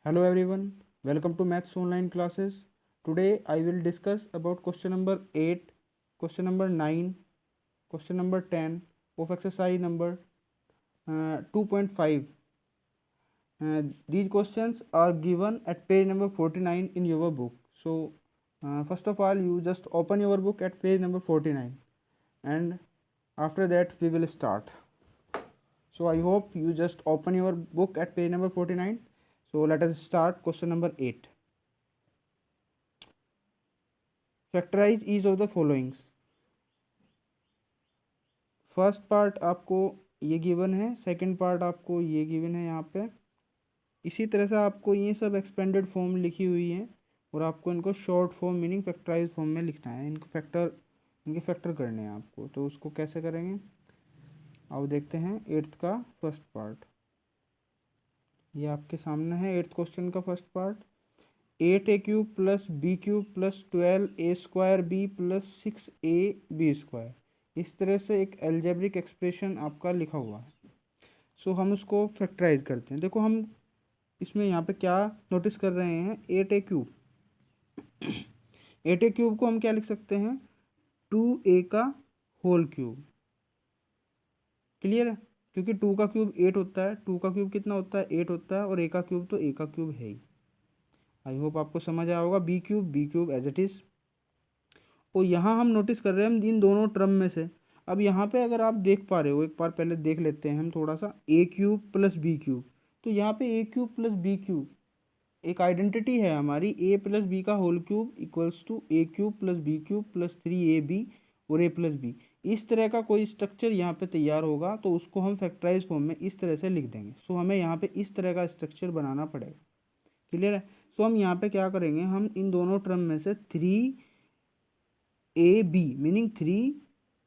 Hello everyone, welcome to Maths online classes. Today I will discuss about question number 8, question number 9, question number 10 of exercise number 2.5. These questions are given at page number 49 in your book. So first of all you just open your book at page number 49 and after that we will start. So I hope you just open your book at page number 49. So let us start question number 8. Factorise each of the followings. First part आपको ये given है, second part आपको ये given है यहाँ पे. इसी तरह से आपको ये सब एक्सपेंडेड फॉर्म लिखी हुई है और आपको इनको short form meaning factorise form में लिखना है. इनके फैक्टर करने हैं आपको. तो उसको कैसे करेंगे अब देखते हैं. 8th का फर्स्ट पार्ट ये आपके सामने है. 8th क्वेश्चन का first part. 8a³ plus b³ plus 12a² plus 6ab². इस तरह से एक एल्जेब्रिक एक्सप्रेशन आपका लिखा हुआ है. सो हम उसको फैक्टराइज करते हैं. देखो हम इसमें यहाँ पे क्या नोटिस कर रहे हैं. 8a³ 8a³ को हम क्या लिख सकते हैं 2a का होल क्यूब. क्लियर है, क्योंकि 2 का क्यूब 8 होता है. 2 का क्यूब कितना होता है 8 होता है और a का क्यूब तो a का क्यूब है ही. आई होप आपको समझ आया होगा. b³ as it is. और यहाँ हम नोटिस कर रहे हैं हम इन दोनों टर्म में से. अब यहाँ पे अगर आप देख पा रहे हो, एक बार पहले देख लेते हैं हम थोड़ा सा. a³ plus b³. तो यहाँ पे a³ प्लस b³ एक आइडेंटिटी है हमारी. a प्लस बी का whole cube equals to a³ plus b³ plus 3ab और a प्लस बी. इस तरह का कोई स्ट्रक्चर यहाँ पे तैयार होगा तो उसको हम फैक्टराइज फॉर्म में इस तरह से लिख देंगे. सो हमें यहाँ पे इस तरह का स्ट्रक्चर बनाना पड़ेगा. क्लियर है. सो हम यहाँ पे क्या करेंगे, हम इन दोनों टर्म में से 3ab meaning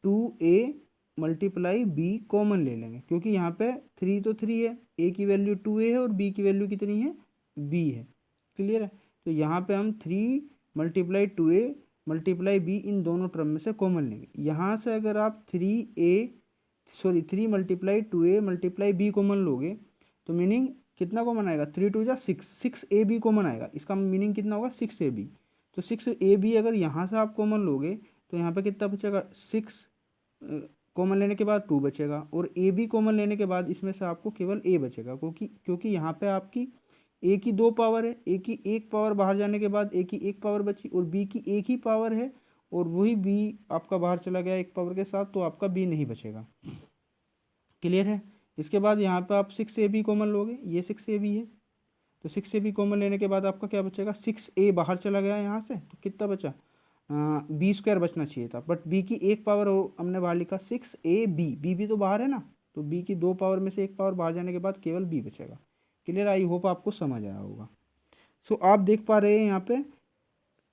2a multiply b common ले लेंगे. क्योंकि यहाँ पे 3 तो 3 है, a की वैल्यू 2a है और b की वैल्यू कितनी है b है. क्लियर है. तो यहाँ पे हम 3 मल्टीप्लाई 2a मल्टीप्लाई b इन दोनों टर्म में से कॉमन लेंगे. यहाँ से अगर आप 3 multiply 2a multiply b common लोगे तो मीनिंग कितना कॉमन आएगा 3 2 जा 6ab कॉमन आएगा. इसका मीनिंग कितना होगा 6ab. तो 6ab अगर यहाँ से आप कॉमन लोगे तो यहाँ पे कितना बचेगा 6 कॉमन लेने के बाद 2 बचेगा और ab कॉमन लेने के बाद इसमें से आपको केवल a बचेगा. क्योंकि यहाँ पे आपकी a की 2 पावर है. a की 1 पावर बाहर जाने के बाद a की 1 पावर बची और b की 1 ही पावर है और वही b आपका बाहर चला गया 1 पावर के साथ, तो आपका b नहीं बचेगा. क्लियर है. इसके बाद यहाँ पे आप 6ab कॉमन लोगे. ये 6ab है तो 6ab कॉमन लेने के बाद आपका क्या बचेगा 6a बाहर चला गया यहाँ से, तो कितना बचा b² बचना चाहिए था. बट b की 1 पावर हमने बाहर लिखा 6ab. b भी तो बाहर है ना, तो b की 2 पावर में से 1 पावर बाहर जाने के बाद केवल b बचेगा. क्लियर. आई होप आपको समझ आया होगा. सो आप देख पा रहे हैं यहाँ पे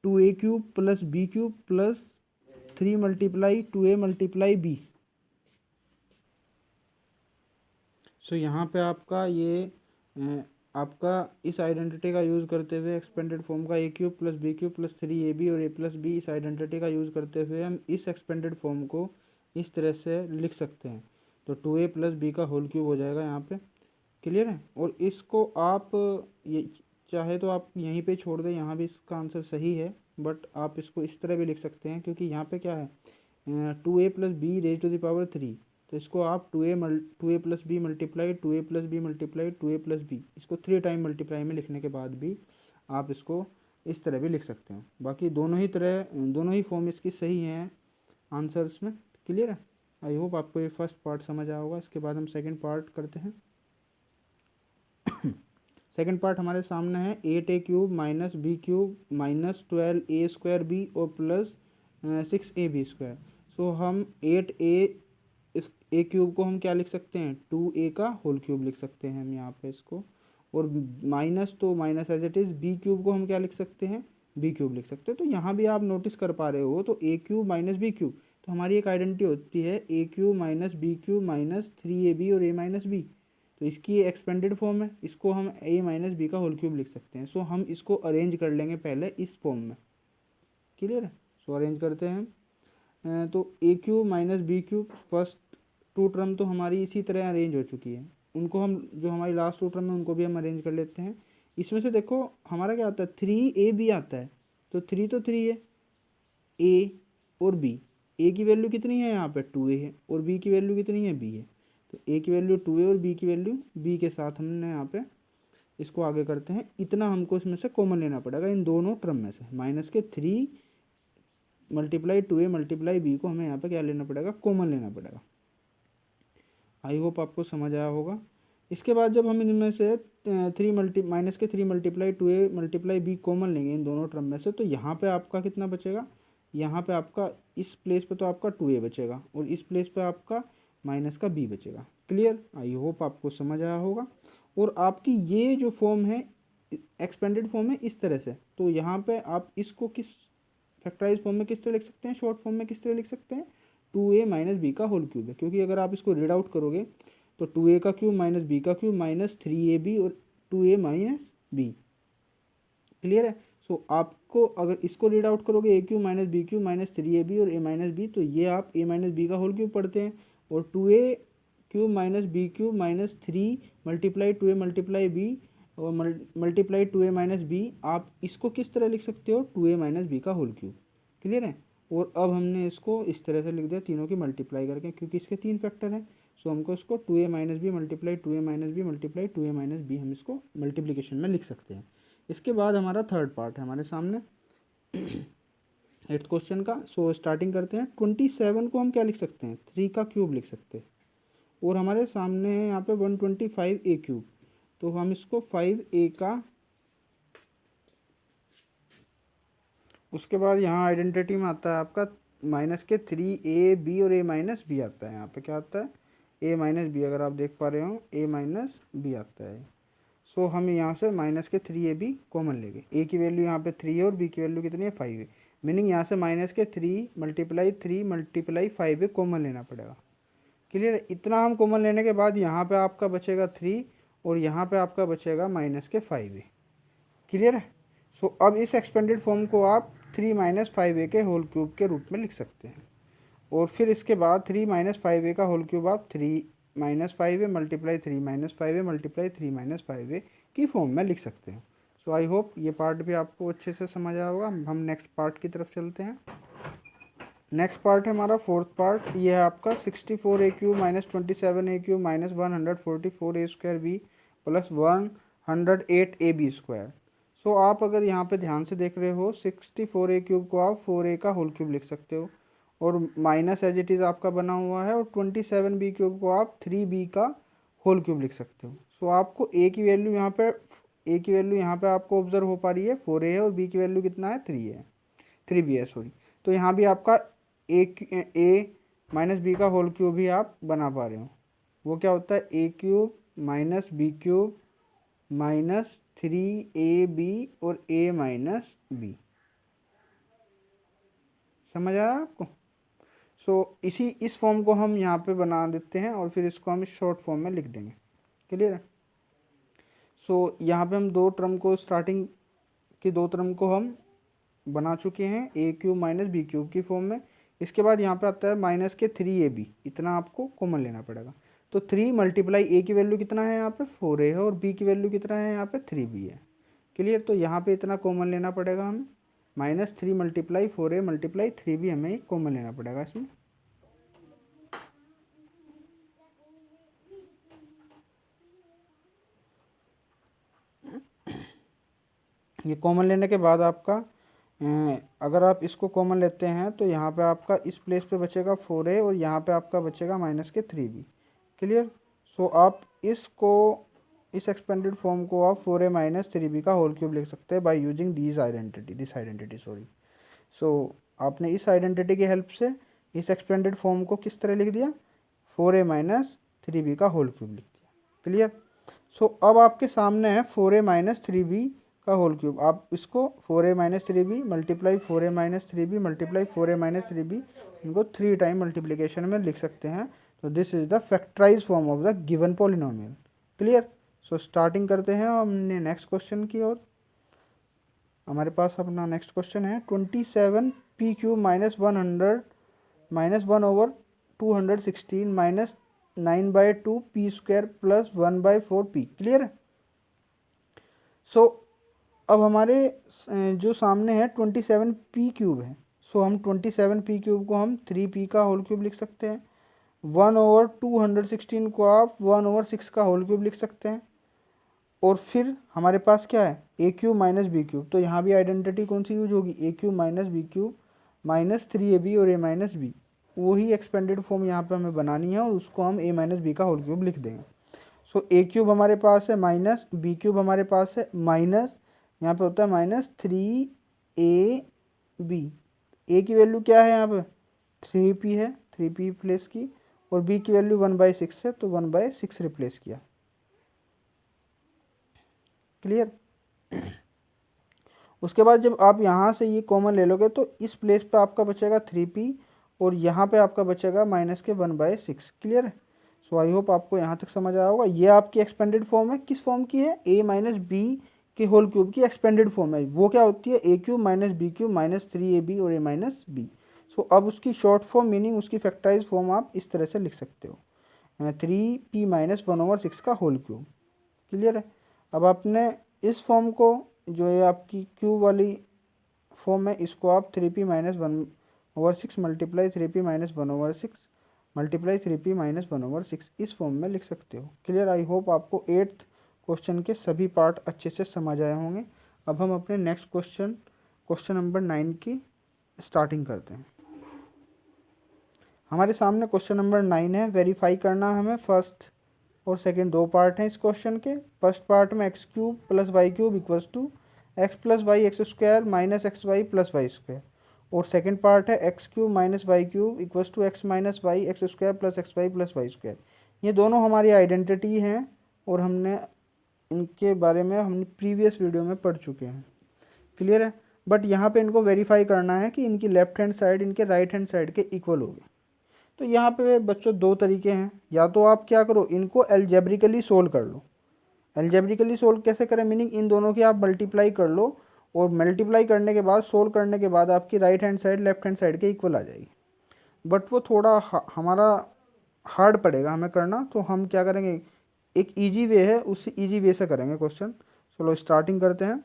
2a³ plus b³ plus 3 multiply 2a multiply b. सो यहाँ पे आपका ये आपका इस आइडेंटिटी का यूज़ करते हुए एक्सपेंडेड फॉर्म का a³ plus b³ plus 3ab और a प्लस b, इस आइडेंटिटी का यूज़ करते हुए हम इस एक्सपेंडेड फॉर्म को इस तरह से लिख सकते हैं. तो 2a प्लस b का होल क्यूब हो जाएगा यहाँ पे. क्लियर है. और इसको आप ये चाहे तो आप यहीं पे छोड़ दें, यहाँ भी इसका आंसर सही है. बट आप इसको इस तरह भी लिख सकते हैं क्योंकि यहाँ पे क्या है 2a plus b raise to the power 3. तो इसको आप 2a plus b multiply 2a plus b multiply 2a plus b, इसको 3 टाइम मल्टीप्लाई में लिखने के बाद भी आप इसको इस तरह भी लिख सकते हैं. बाकी दोनों ही फॉर्म इसकी सही हैं आंसर्स में. क्लियर है. आई होप आपको ये फर्स्ट पार्ट समझ आया होगा. इसके बाद हम सेकेंड पार्ट करते हैं. सेकेंड पार्ट हमारे सामने है 8a³ minus b³ minus 12a² और प्लस 6ab². सो हम 8a³ को हम क्या लिख सकते हैं 2a का होल क्यूब लिख सकते हैं हम यहाँ पे इसको. और माइनस तो minus as it is. b³ को हम क्या लिख सकते हैं b³ लिख सकते हैं. तो यहाँ भी आप नोटिस कर पा रहे हो तो a³ माइनस b³. तो हमारी एक आइडेंटिटी होती है a³ minus b³ minus 3ab और a माइनस b. तो इसकी एक्सपेंडेड फॉर्म है, इसको हम a माइनस बी का होल क्यूब लिख सकते हैं. सो हम इसको अरेंज कर लेंगे पहले इस फॉर्म में. क्लियर है. सो अरेंज करते हैं. तो a³ minus b³ first 2 term तो हमारी इसी तरह अरेंज हो चुकी है. उनको हम जो हमारी लास्ट 2 टर्म है उनको भी हम अरेंज कर लेते हैं. इसमें से देखो हमारा क्या आता है, 3ab आता है, तो 3 तो 3 है, a और b, a की वैल्यू कितनी है यहाँ पे 2a है, और b की वैल्यू कितनी है b है, तो a की वैल्यू 2a और b की वैल्यू b के साथ हमने यहाँ पे इसको आगे करते हैं। इतना हमको इसमें से कॉमन लेना पड़ेगा इन दोनों टर्म में से, माइनस के 3 मल्टीप्लाई 2a मल्टीप्लाई b को हमें यहाँ पे क्या लेना पड़ेगा, कॉमन लेना पड़ेगा। आई होप आपको समझ आया होगा। इसके बाद जब हम इनमें से माइनस के 3 multiply 2a multiply b common लेंगे इन दोनों टर्म में से, तो यहाँ पे आपका कितना बचेगा, यहाँ पे आपका इस प्लेस पे तो आपका 2a बचेगा और इस प्लेस पे आपका माइनस का b बचेगा। क्लियर, आई होप आपको समझ आया होगा। और आपकी ये जो फॉर्म है एक्सपेंडेड फॉर्म है इस तरह से, तो यहाँ पे आप इसको किस फैक्टराइज फॉर्म में किस तरह लिख सकते हैं, शॉर्ट फॉर्म में किस तरह लिख सकते हैं, 2a माइनस बी का होल क्यूब है, क्योंकि अगर आप इसको रीड आउट करोगे तो 2a का क्यूब माइनस बी का क्यूब माइनस 3ab और 2a माइनस बी। क्लियर है। सो आपको अगर इसको रीड आउट करोगे a cube minus b cube minus 3ab और a माइनस बी, तो ये आप a माइनस बी का होल क्यूब पढ़ते हैं, और 2a cube minus b cube minus 3 multiply 2a multiply b और मल्टीप्लाई 2a माइनस बी, आप इसको किस तरह लिख सकते हो, 2a माइनस बी का होल क्यूब। क्लियर है। और अब हमने इसको इस तरह से लिख दिया तीनों की मल्टीप्लाई करके, क्योंकि इसके 3 फैक्टर हैं, सो हमको इसको 2a minus b multiply 2a minus b multiply 2a minus b हम इसको मल्टीप्लिकेशन में लिख सकते हैं। इसके बाद हमारा थर्ड पार्ट है हमारे सामने 8th क्वेश्चन का। सो स्टार्टिंग करते हैं। 27 को हम क्या लिख सकते हैं, 3 का क्यूब लिख सकते हैं, और हमारे सामने है यहाँ पे 125a क्यूब, तो हम इसको 5a का, उसके बाद यहाँ आइडेंटिटी में आता है आपका माइनस के 3ab और a माइनस बी आता है। यहाँ पे क्या आता है, a माइनस बी, अगर आप देख पा रहे हो a माइनस बी आता है। सो हम यहाँ से माइनस के 3ab कॉमन लेंगे, a की वैल्यू यहाँ पे 3 है और b की वैल्यू कितनी है 5 है, मीनिंग यहाँ से माइनस के 3 मल्टीप्लाई 5a कॉमन लेना पड़ेगा। क्लियर है। इतना हम कॉमन लेने के बाद यहाँ पे आपका बचेगा 3 और यहाँ पे आपका बचेगा माइनस के 5a। क्लियर है। सो अब इस एक्सपेंडेड फॉर्म को आप 3 माइनस 5a के होल क्यूब के रूप में लिख सकते हैं, और फिर इसके बाद 3 माइनस 5a का होल क्यूब आप 3 minus 5a multiply 3 minus 5a multiply 3 minus 5a की फॉर्म में लिख सकते हैं। सो आई होप ये पार्ट भी आपको अच्छे से समझ आया होगा। हम नेक्स्ट पार्ट की तरफ चलते हैं। नेक्स्ट पार्ट है हमारा फोर्थ पार्ट, ये है आपका 64a cube minus 27a cube minus 144a square B plus 108ab square. So आप अगर यहाँ पे ध्यान से देख रहे हो 64a क्यूब को आप 4a का होल क्यूब लिख सकते हो, और माइनस एज इट इज़ आपका बना हुआ है, और 27b क्यूब को आप 3b का होल क्यूब लिख सकते हो। सो आपको a की वैल्यू यहाँ पे आपको ऑब्जर्व हो पा रही है 4a है, और b की वैल्यू कितना है 3b है सॉरी। तो यहाँ भी आपका a माइनस बी का होल क्यूब भी आप बना पा रहे हो। वो क्या होता है, a cube minus b cube minus 3ab और a माइनस बी। समझ आया आपको। सो इस फॉर्म को हम यहाँ पे बना देते हैं, और फिर इसको हम इस शॉर्ट फॉर्म में लिख देंगे। क्लियर है। सो यहाँ पे हम दो टर्म को स्टार्टिंग की दो टर्म को हम बना चुके हैं a cube minus b cube की फॉर्म में। इसके बाद यहाँ पे आता है माइनस के 3ab, इतना आपको कॉमन लेना पड़ेगा। तो 3 मल्टीप्लाई a की वैल्यू कितना है यहाँ पे 4a है, और b की वैल्यू कितना है यहाँ पे 3b है। क्लियर। तो यहाँ पे इतना कॉमन लेना पड़ेगा हमें, minus 3 multiply 4a multiply 3b हमें कॉमन लेना पड़ेगा इसमें। ये कॉमन लेने के बाद आपका अगर आप इसको कॉमन लेते हैं तो यहाँ पे आपका इस प्लेस पे बचेगा 4a, और यहाँ पे आपका बचेगा माइनस के 3b। क्लियर। सो आप इस एक्सपेंडेड फॉर्म को आप 4a माइनस 3b का होल क्यूब लिख सकते हैं by using this identity sorry. So आपने इस आइडेंटिटी की हेल्प से इस एक्सपेंडेड फॉर्म को किस तरह लिख दिया, 4a माइनस 3b का होल क्यूब लिख दिया। क्लियर। सो अब आपके सामने है 4a माइनस 3b का होल क्यूब। आप इसको 4a minus 3b multiply 4a minus 3b multiply 4a minus 3b, इनको 3 टाइम मल्टीप्लिकेशन में लिख सकते हैं। तो this is the factorise form of the given polynomial. Clear. So starting करते हैं हमने नेक्स्ट क्वेश्चन की ओर। हमारे पास अपना नेक्स्ट क्वेश्चन है 27p cube minus 1 over 216 minus 9/2 p square plus 1/4 p। Clear है। सो अब हमारे जो सामने है 27p³ है। सो हम 27p³ को हम 3p का होल क्यूब लिख सकते हैं। 1/216 को आप 1/6 का होल क्यूब लिख सकते हैं। और फिर हमारे पास क्या है a³ माइनस b³। तो यहाँ भी आइडेंटिटी कौन सी यूज होगी, a³ minus b³ minus 3ab और a माइनस b। वही एक्सपेंडेड फॉर्म यहाँ पे हमें बनानी है और उसको हम a माइनस बी का होल क्यूब लिख देंगे। सो a³ हमारे पास है माइनस b³ हमारे पास है माइनस, यहाँ पे होता है माइनस 3ab। a की वैल्यू क्या है यहाँ पे 3p है, 3p प्लेस की, और b की वैल्यू 1/6 है तो 1/6 रिप्लेस किया। क्लियर। उसके बाद जब आप यहाँ से ये कॉमन ले लोगे तो इस प्लेस पे आपका बचेगा 3p और यहाँ पे आपका बचेगा माइनस के 1/6। क्लियर है। सो आई होप आपको यहाँ तक समझ आया होगा। ये आपकी एक्सपेंडेड फॉर्म है, किस फॉर्म की है, a माइनस बी के होल क्यूब की एक्सपेंडेड फॉर्म है। वो क्या होती है a³ minus b³ minus 3ab और a माइनस बी। सो अब उसकी शॉर्ट फॉर्म मीनिंग उसकी फैक्टराइज फॉर्म आप इस तरह से लिख सकते हो 3p माइनस 1/6 का होल क्यूब। क्लियर है। अब आपने इस फॉर्म को जो है आपकी क्यूब वाली फॉर्म है इसको आप 3p minus 1/6 multiply 3p minus 1/6 multiply 3p minus 1/6 इस फॉर्म में लिख सकते हो। क्लियर। आई होप आपको 8th क्वेश्चन के सभी पार्ट अच्छे से समझ आए होंगे। अब हम अपने नेक्स्ट क्वेश्चन नंबर 9 की स्टार्टिंग करते हैं। हमारे सामने क्वेश्चन नंबर 9 है। वेरीफाई करना हमें फर्स्ट और सेकंड दो पार्ट हैं इस क्वेश्चन के। फर्स्ट पार्ट में x³ plus y³ equals to x plus y x square minus xy plus y square, और सेकंड पार्ट है x³ minus y³ equals to x minus y x square plus xy plus y square. ये दोनों हमारी identity हैं और हमने इनके बारे में हमने प्रीवियस वीडियो में पढ़ चुके हैं। क्लियर है। बट यहाँ पे इनको वेरीफाई करना है कि इनकी लेफ्ट हैंड साइड इनके राइट हैंड साइड के इक्वल होगी। तो यहाँ पे बच्चों दो तरीके हैं, या तो आप क्या करो इनको एल्जेब्रिकली सोल्व कर लो। एल्जेब्रिकली सोल्व कैसे करें, मीनिंग इन दोनों की आप मल्टीप्लाई कर लो और मल्टीप्लाई करने के बाद सोल्व करने के बाद आपकी right hand side left hand side के इक्वल आ जाएगी। बट वो थोड़ा हमारा हार्ड पड़ेगा हमें करना, तो हम क्या करेंगे एक ईजी वे है उसी ईजी वे से करेंगे क्वेश्चन। चलो स्टार्टिंग करते हैं।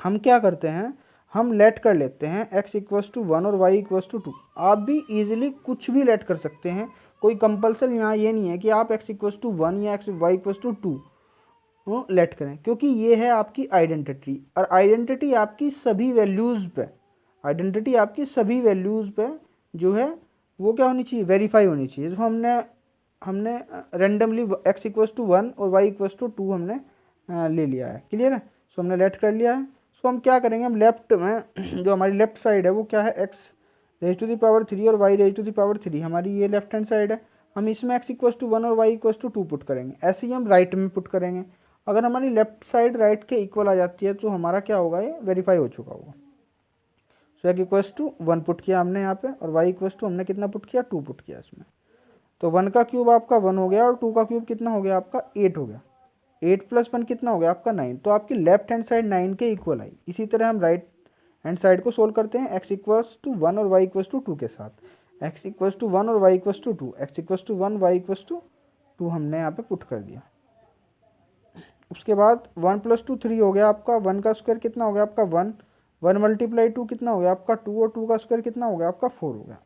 हम क्या करते हैं हम लेट कर लेते हैं x इक्वल्स टू 1 और y इक्वल्स टू 2। आप भी इजीली कुछ भी लेट कर सकते हैं, कोई कंपल्सन यहाँ ये नहीं है कि आप x इक्वल्स टू 1 या y इक्वल्स टू 2 लेट करें, क्योंकि ये है आपकी आइडेंटिटी। और आइडेंटिटी आपकी सभी वैल्यूज़ पे, आइडेंटिटी आपकी सभी वैल्यूज़ पे जो है वो क्या होनी चाहिए वेरीफाई होनी चाहिए। तो हमने रेंडमली x इक्वल्स टू 1 और y इक्वल्स टू 2 हमने ले लिया है। क्लियर है। सो हमने लेट कर लिया है। सो हम क्या करेंगे हम लेफ्ट में जो हमारी लेफ्ट साइड है वो क्या है x raise to the power 3 और y raise to the power 3 हमारी ये लेफ्ट हैंड साइड है। हम इसमें x इक्वल्स टू 1 और y इक्वल्स टू 2 पुट करेंगे। ऐसे ही हम राइट में पुट करेंगे। अगर हमारी लेफ्ट साइड राइट के इक्वल आ जाती है तो हमारा क्या होगा ये वेरीफाई हो चुका होगा। सो x इक्वल्स टू 1 पुट किया हमने यहाँ पे और y इक्वल्स टू हमने कितना पुट किया 2 पुट किया इसमें। तो 1 का क्यूब आपका 1 हो गया और 2 का क्यूब कितना हो गया आपका 8 हो गया। 8 प्लस 1 कितना हो गया आपका 9। तो आपकी लेफ्ट हैंड साइड 9 के इक्वल आई। इसी तरह हम राइट हैंड साइड को सोल्व करते हैं x इक्वल्स टू 1 और y इक्वल्स टू 2 के साथ। x इक्वल्स टू 1 और y equals to 2, x equals to 1 y equals to 2 हमने यहाँ पे पुट कर दिया। उसके बाद 1 प्लस 2 3 हो गया आपका। 1 का स्क्वायर कितना हो गया आपका 1, 1 मल्टीप्लाई 2 कितना हो गया आपका 2 और 2 का स्क्वायर कितना हो गया आपका 4 हो गया।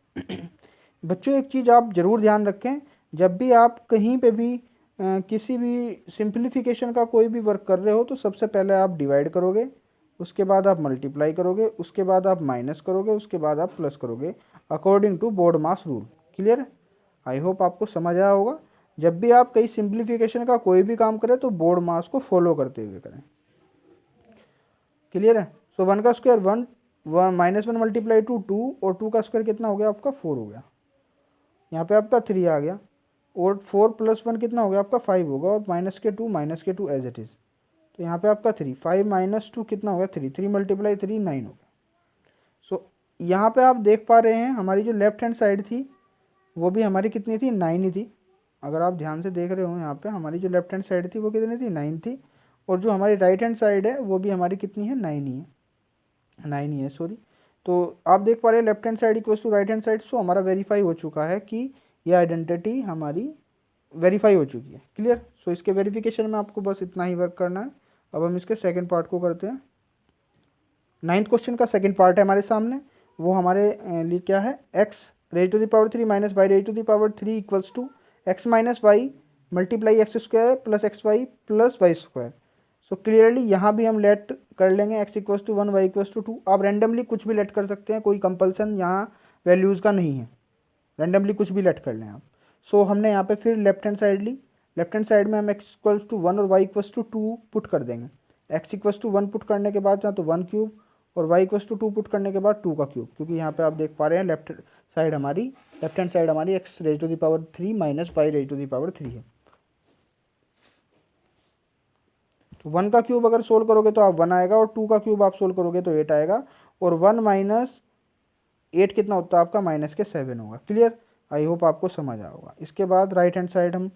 बच्चों एक चीज़ आप ज़रूर ध्यान रखें, जब भी आप कहीं पे भी किसी भी सिंप्लीफिकेशन का कोई भी वर्क कर रहे हो तो सबसे पहले आप डिवाइड करोगे, उसके बाद आप मल्टीप्लाई करोगे, उसके बाद आप माइनस करोगे, उसके बाद आप प्लस करोगे according to BODMAS rule. Clear. I hope आपको समझ आया होगा। जब भी आप कहीं सिंप्लीफिकेशन का कोई भी काम करें तो बोर्ड मास को फॉलो करते हुए करें। क्लियर है। सो 1 का स्क्वायर 1, माइनस 1 मल्टीप्लाई 2 और 2 का स्क्वायर कितना हो गया आपका 4 हो गया। यहाँ पे आपका 3 आ गया और 4 प्लस 1 कितना हो गया आपका 5 होगा और माइनस के 2 एज इट इज़। तो यहाँ पे आपका 3 5 माइनस 2 कितना हो गया 3, 3 मल्टीप्लाई 3 9 हो गया। सो यहाँ पे आप देख पा रहे हैं हमारी जो लेफ्ट हैंड साइड थी वो भी हमारी कितनी थी 9 ही थी। अगर आप ध्यान से देख रहे हो यहाँ पे हमारी जो लेफ्ट हैंड साइड थी वो कितनी थी 9 थी, और जो हमारी राइट हैंड साइड है वो भी हमारी कितनी है 9 ही है, 9 ही है सॉरी। तो आप देख पा रहे हैं left hand side equals to right hand side. So हमारा वेरीफाई हो चुका है कि ये आइडेंटिटी हमारी वेरीफाई हो चुकी है। क्लियर। सो इसके वेरिफिकेशन में आपको बस इतना ही वर्क करना है। अब हम इसके सेकंड पार्ट को करते हैं। 9th क्वेश्चन का सेकंड पार्ट है हमारे सामने। वो हमारे लिए क्या है, x raise to the power 3 minus y raise to the power 3 equals to x minus y multiply x square plus x y plus y square. So clearly यहाँ भी हम लेट कर लेंगे x equals to 1 y equals to 2। आप randomly कुछ भी late कर सकते हैं, कोई कंपल्सन यहाँ वैल्यूज़ का नहीं है, रैंडमली कुछ भी लेट कर लें आप। सो हमने यहाँ पे फिर लेफ्ट हैंड साइड ली, लेफ्ट हैंड साइड में हम x इक्वल्स टू 1 और y इक्वल्स टू 2 पुट कर देंगे। x इक्वल्स टू 1 पुट करने के बाद यहाँ तो 1 क्यूब और y इक्वल्स टू 2 पुट करने के बाद 2 का क्यूब, क्योंकि यहाँ पे आप देख पा रहे हैं लेफ्ट हैंड साइड हमारी x raise to the power 3 minus y raise to the power 3 है। तो 1 का क्यूब अगर सोल्व करोगे तो आप 1 आएगा, और 2 का क्यूब आप सोल्व करोगे तो 8 आएगा, और 1 माइनस 8 कितना होता है आपका, माइनस के 7 होगा। क्लियर, आई होप आपको समझ आया होगा। इसके बाद राइट हैंड साइड हम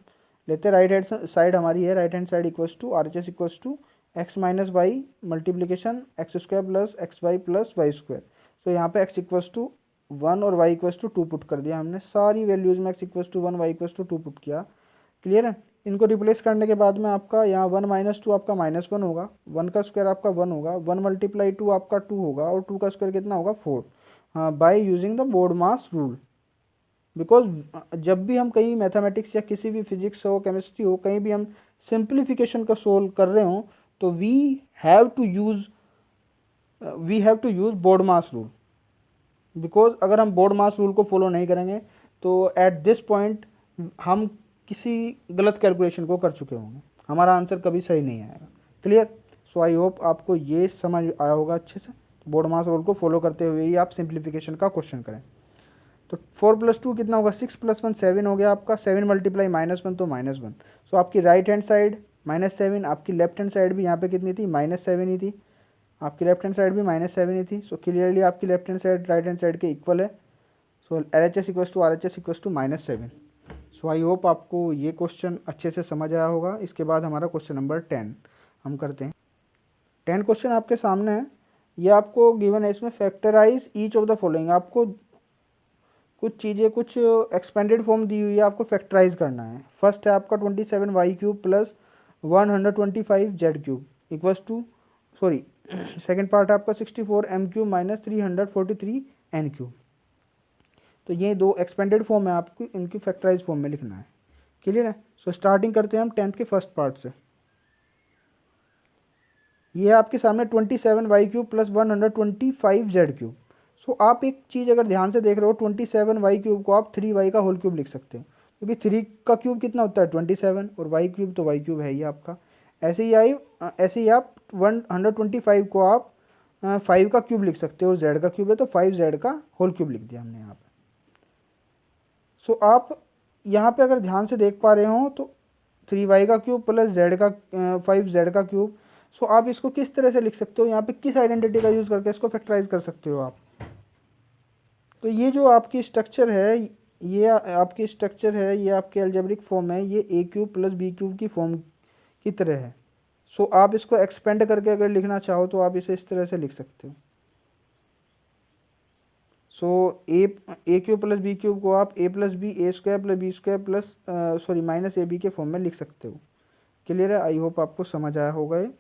लेते हैं, राइट हैंड साइड हमारी है, right hand side equals to R H S equals to x minus y multiplication x square plus x y plus y square. तो यहाँ पे एक्स इक्वल्स टू 1 और Y equals to 2 put कर दिया हमने, सारी वैल्यूज़ में x equals to 1 y equals to 2 put किया। क्लियर है, इनको रिप्लेस करने के बाद में आपका यहाँ 1 माइनस 2 आपका माइनस 1 होगा, 1 का स्क्वायर आपका 1 होगा, 1 मल्टीप्लाई 2 आपका 2 होगा, और 2 का स्क्वायर कितना होगा 4। By using the board mass rule. Because जब भी हम कहीं मैथमेटिक्स या किसी भी फिजिक्स हो केमिस्ट्री हो कहीं भी हम सिंप्लीफिकेशन का सोल्व कर रहे हो तो we have to use BODMAS rule. Because अगर हम बोर्ड मास रूल को फॉलो नहीं करेंगे तो एट दिस पॉइंट हम किसी गलत कैलकुलेशन को कर चुके होंगे, हमारा आंसर कभी सही नहीं आएगा। क्लियर, सो आई होप आपको ये समझ आया होगा अच्छे से। बोर्ड मास रूल को फॉलो करते हुए ही आप सिंप्लीफिकेशन का क्वेश्चन करें। तो 4 + 2 कितना होगा, 6 + 1 7 हो गया आपका, 7 मल्टीप्लाई -1 तो -1। सो आपकी राइट हैंड साइड -7, आपकी लेफ्ट हैंड साइड भी यहाँ पे कितनी थी, -7 ही थी, आपकी लेफ्ट हैंड साइड भी -7 ही थी। सो क्लियरली आपकी left hand side right hand side के इक्वल है। So LHS equals to RHS equals to -7। So I hope आपको ये क्वेश्चन अच्छे से समझ आया होगा। इसके बाद हमारा क्वेश्चन नंबर 10 हम करते हैं। 10 क्वेश्चन आपके सामने है, ये आपको गिवन है, इसमें factorise each of the following. आपको कुछ चीज़ें कुछ एक्सपेंडेड फॉर्म दी हुई है, आपको फैक्टराइज करना है। फर्स्ट है आपका 27y³ plus 125z³ equals to second part है आपका 64m³ माइनस 343n³। तो ये दो एक्सपेंडेड फॉर्म है, आपको इनकी फैक्टराइज फॉर्म में लिखना है। क्लियर है, सो स्टार्टिंग करते हैं हम 10th के फर्स्ट पार्ट से। ये है आपके सामने 27y³ प्लस 125z³। सो आप एक चीज़ अगर ध्यान से देख रहे हो, 27y³ को आप 3y का होल क्यूब लिख सकते हैं, क्योंकि 3 का क्यूब कितना होता है 27, और y³ तो y³ है ही आपका। ऐसे ही आप 125 को आप 5 का क्यूब लिख सकते हो, और z का क्यूब है तो 5z का होल क्यूब लिख दिया हमने यहाँ पे। सो आप यहाँ पे अगर ध्यान से देख पा रहे हो तो 3y का क्यूब प्लस z का 5z का क्यूब। सो आप इसको किस तरह से लिख सकते हो, यहाँ पे किस आइडेंटिटी का यूज़ करके इसको फैक्टराइज कर सकते हो आप। तो ये जो आपकी स्ट्रक्चर है, ये आपके अलजेब्रिक फॉर्म है, ये a³ प्लस b³ की फॉर्म की तरह है। सो आप इसको एक्सपेंड करके अगर लिखना चाहो तो आप इसे इस तरह से लिख सकते हो। सो a³ प्लस b³ को आप a plus B a² plus b² plus minus ab के फॉर्म में लिख सकते हो। क्लियर है, आई होप आपको समझ आया होगा ये।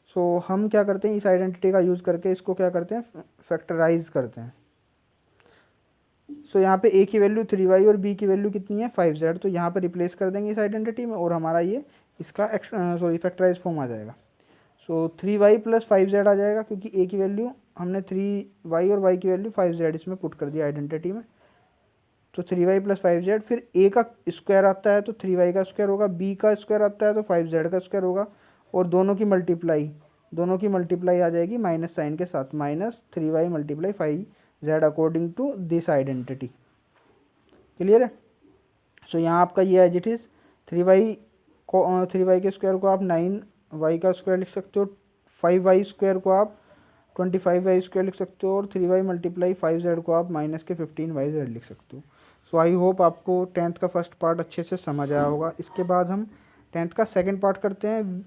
सो हम क्या करते हैं, इस आइडेंटिटी का यूज़ करके इसको क्या करते हैं, फैक्टराइज करते हैं। सो यहाँ पे a की वैल्यू 3y और b की वैल्यू कितनी है 5z, तो यहाँ पे रिप्लेस कर देंगे इस आइडेंटिटी में, और हमारा ये इसका फैक्टराइज फॉर्म आ जाएगा। सो 3y प्लस 5z आ जाएगा, क्योंकि a की वैल्यू हमने 3y और y की वैल्यू 5z इसमें पुट कर दिया आइडेंटिटी में। तो 3y प्लस 5z, फिर a का स्क्वायर आता है तो 3y का स्क्वायर होगा, b का स्क्वायर आता है तो 5z का स्क्वायर होगा, और दोनों की मल्टीप्लाई आ जाएगी माइनस साइन के साथ, -3y multiply 5z according to this identity. Clear है, सो यहाँ आपका ये एज इट इज़ 3y के स्क्वायर को आप 9y का स्क्वायर लिख सकते हो, 5y स्क्वायर को आप 25y स्क्वायर लिख सकते हो, और 3y मल्टीप्लाई 5z को आप माइनस के 15yz लिख सकते हो। सो आई होप आपको 10th का फर्स्ट पार्ट अच्छे से समझ आया होगा। इसके बाद हम 10th का सेकंड पार्ट करते हैं।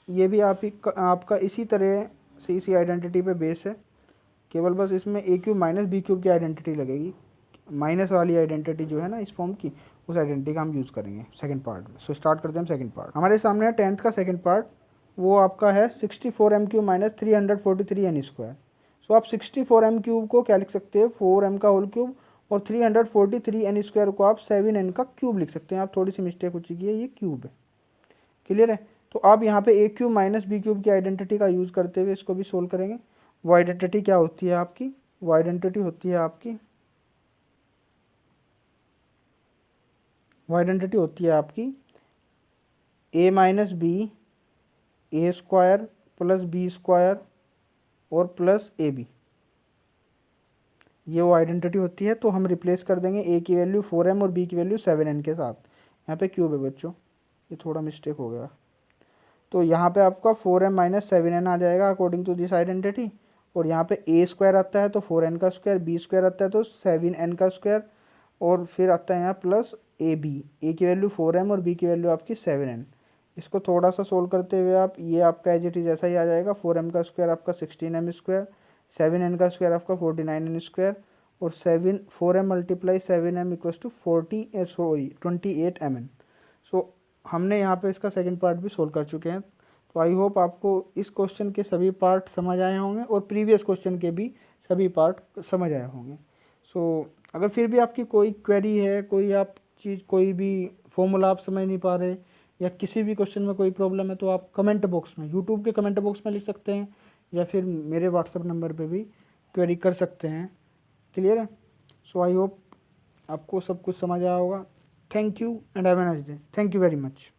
ये भी आपका इसी तरह से इसी आइडेंटिटी पे बेस है, केवल बस इसमें a³ माइनस b³ की आइडेंटिटी लगेगी। माइनस वाली आइडेंटिटी जो है ना इस फॉर्म की, उस आइडेंटिटी का हम यूज़ करेंगे सेकंड पार्ट में। सो स्टार्ट करते हैं हम सेकंड पार्ट। हमारे सामने है 10th का सेकंड पार्ट। वो आपका है 64 m cube minus 343 n square. So आप 64 m क्यूब को क्या लिख सकते हैं, 4 m का होल क्यूब, और 343 n स्क्वायर को आप 7 n का क्यूब लिख सकते हैं। आप थोड़ी सी मिस्टेक हो चुकी है, ये क्यूब है। क्लियर है। तो आप यहाँ पे ए क्यूब माइनस बी क्यूब की आइडेंटिटी का यूज़ करते हुए इसको भी सोल्व करेंगे। वो आइडेंटिटी क्या होती है आपकी, वो आइडेंटिटी होती है आपकी, वो आइडेंटिटी होती है आपकी ए माइनस बी ए स्क्वायर प्लस बी स्क्वायर और प्लस ए बी, ये वो आइडेंटिटी होती है। तो हम रिप्लेस कर देंगे ए की वैल्यू 4m और बी की वैल्यू 7n के साथ। यहाँ पे क्यूब है बच्चों, ये थोड़ा मिस्टेक हो गया। तो यहाँ पे आपका 4m माइनस 7n आ जाएगा अकॉर्डिंग टू दिस आइडेंटिटी। और यहाँ पे ए स्क्वायर आता है तो 4n का स्क्वायर, बी स्क्वायर आता है तो 7n का स्क्वायर, और फिर आता है यहाँ प्लस ए बी, ए की वैल्यू 4m और बी की वैल्यू आपकी 7n। इसको थोड़ा सा सोल्व करते हुए आप, ये आपका एज इट इज ऐसा ही आ जाएगा। 4m का स्क्वायर आपका 16m स्क्वायर, 7n का स्क्वायर आपका 49n स्क्वायर, और 4m multiply 7m equals to 28mn। सो हमने यहाँ पे इसका सेकंड पार्ट भी सोल्व कर चुके हैं। तो आई होप आपको इस क्वेश्चन के सभी पार्ट समझ आए होंगे और प्रीवियस क्वेश्चन के भी सभी पार्ट समझ आए होंगे। सो अगर फिर भी आपकी कोई क्वेरी है, कोई आप चीज़, कोई भी फॉर्मूला आप समझ नहीं पा रहे, या किसी भी क्वेश्चन में कोई प्रॉब्लम है, तो आप कमेंट बॉक्स में, यूट्यूब के कमेंट बॉक्स में लिख सकते हैं, या फिर मेरे व्हाट्सएप नंबर पे भी क्वेरी कर सकते हैं। क्लियर है। सो आई होप आपको सब कुछ समझ आया होगा। Thank you and have a nice day. Thank you very much.